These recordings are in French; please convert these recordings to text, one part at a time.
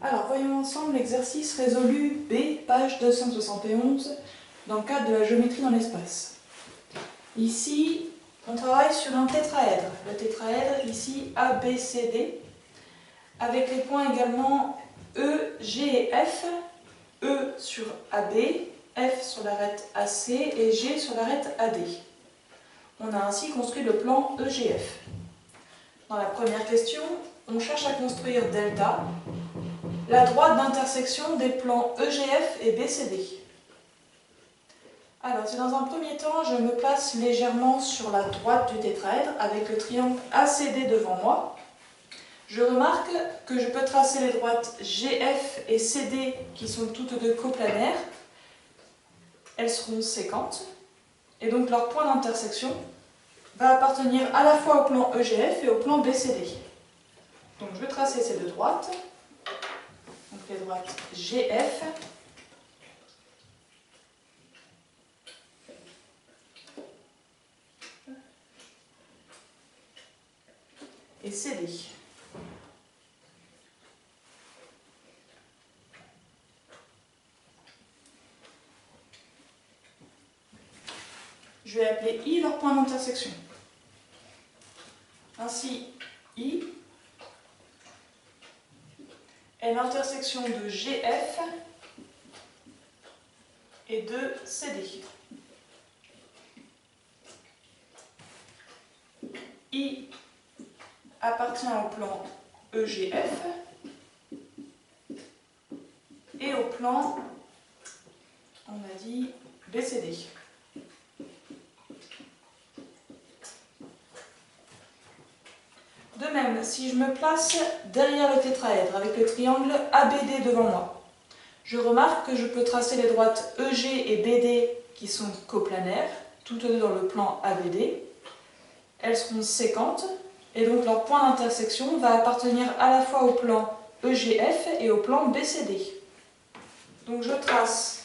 Alors, voyons ensemble l'exercice résolu B, page 271, dans le cadre de la géométrie dans l'espace. Ici, on travaille sur un tétraèdre. Le tétraèdre, ici, ABCD, avec les points également E, G et F, E sur AB, F sur l'arête AC et G sur l'arête AD. On a ainsi construit le plan EGF. Dans la première question, on cherche à construire delta, la droite d'intersection des plans EGF et BCD. Alors, c'est dans un premier temps, je me place légèrement sur la droite du tétraèdre avec le triangle ACD devant moi. Je remarque que je peux tracer les droites GF et CD qui sont toutes deux coplanaires. Elles seront séquentes et donc leur point d'intersection va appartenir à la fois au plan EGF et au plan BCD. Donc je vais tracer ces deux droites. Donc les droites GF et CD. Je vais appeler I leur point d'intersection. Ainsi, I est l'intersection de GF et de CD. I appartient au plan EGF et au plan, on a dit, BCD. De même, si je me place derrière le tétraèdre avec le triangle ABD devant moi, je remarque que je peux tracer les droites EG et BD qui sont coplanaires, toutes deux dans le plan ABD. Elles seront séquentes et donc leur point d'intersection va appartenir à la fois au plan EGF et au plan BCD. Donc je trace,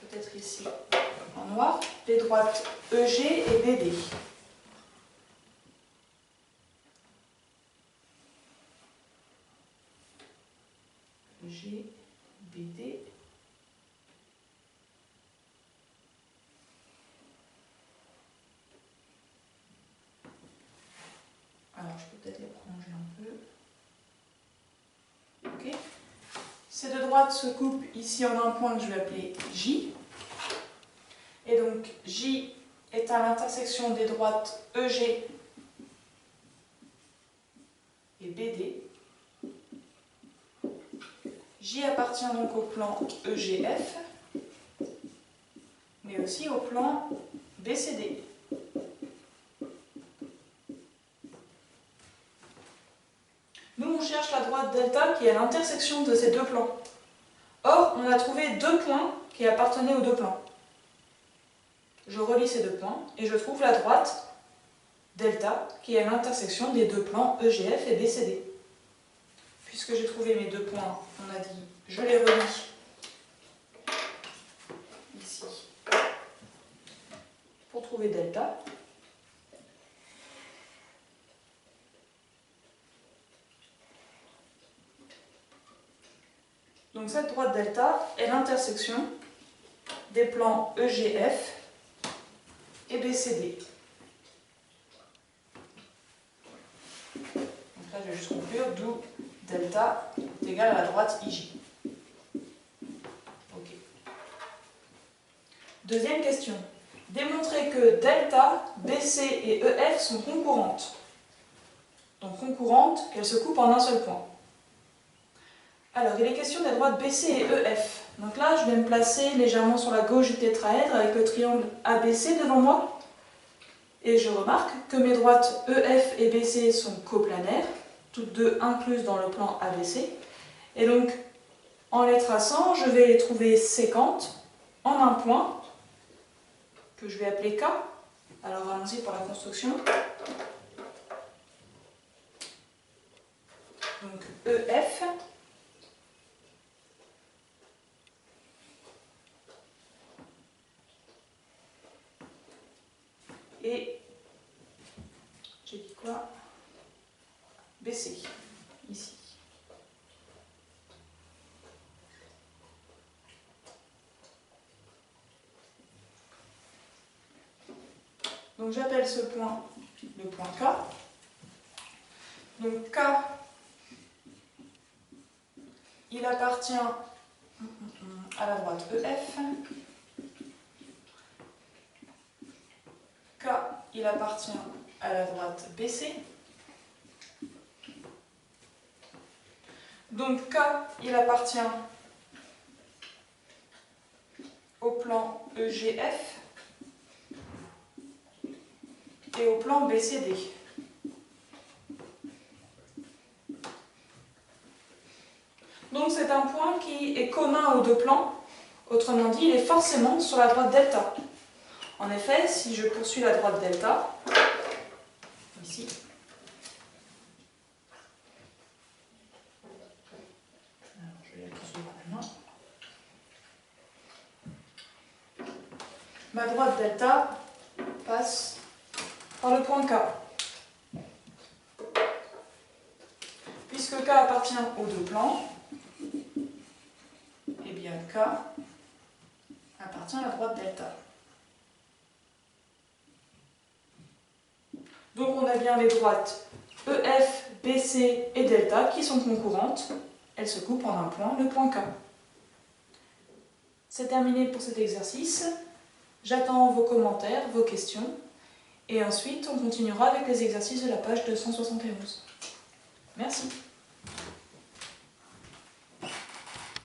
peut-être ici en noir, les droites EG et BD. EG, BD. Alors, je peux peut-être les prolonger un peu. Ok. Ces deux droites se coupent ici en un point que je vais appeler J. Et donc, J est à l'intersection des droites EG et BD. J appartient donc au plan EGF, mais aussi au plan BCD. Nous, on cherche la droite delta qui est à l'intersection de ces deux plans. Or, on a trouvé deux points qui appartenaient aux deux plans. Je relie ces deux points et je trouve la droite delta qui est à l'intersection des deux plans EGF et BCD. Puisque j'ai trouvé mes deux points, on a dit je les relie ici pour trouver delta. Donc cette droite delta est l'intersection des plans EGF et BCD. Donc là je vais juste conclure, d'où delta est égal à la droite IJ. Ok. Deuxième question. Démontrer que delta, BC et EF sont concurrentes. Donc concurrentes, qu'elles se coupent en un seul point. Alors, il est question des droites BC et EF. Donc là, je vais me placer légèrement sur la gauche du tétraèdre avec le triangle ABC devant moi. Et je remarque que mes droites EF et BC sont coplanaires, toutes deux incluses dans le plan ABC. Et donc, en les traçant, je vais les trouver séquentes en un point que je vais appeler K. Alors, allons-y pour la construction. Donc, EF. Et j'ai dit quoi? BC, ici. Donc j'appelle ce point le point K. Donc K, il appartient à la droite EF. K, il appartient à la droite BC. Donc K, il appartient au plan EGF et au plan BCD. Donc c'est un point qui est commun aux deux plans, autrement dit, il est forcément sur la droite delta. En effet, si je poursuis la droite delta, ici, alors je vais la poursuivre maintenant. Ma droite delta passe par le point K. Puisque K appartient aux deux plans, eh bien K appartient à la droite delta. Donc on a bien les droites EF, BC et delta qui sont concurrentes. Elles se coupent en un point, le point K. C'est terminé pour cet exercice. J'attends vos commentaires, vos questions. Et ensuite, on continuera avec les exercices de la page 271. Merci.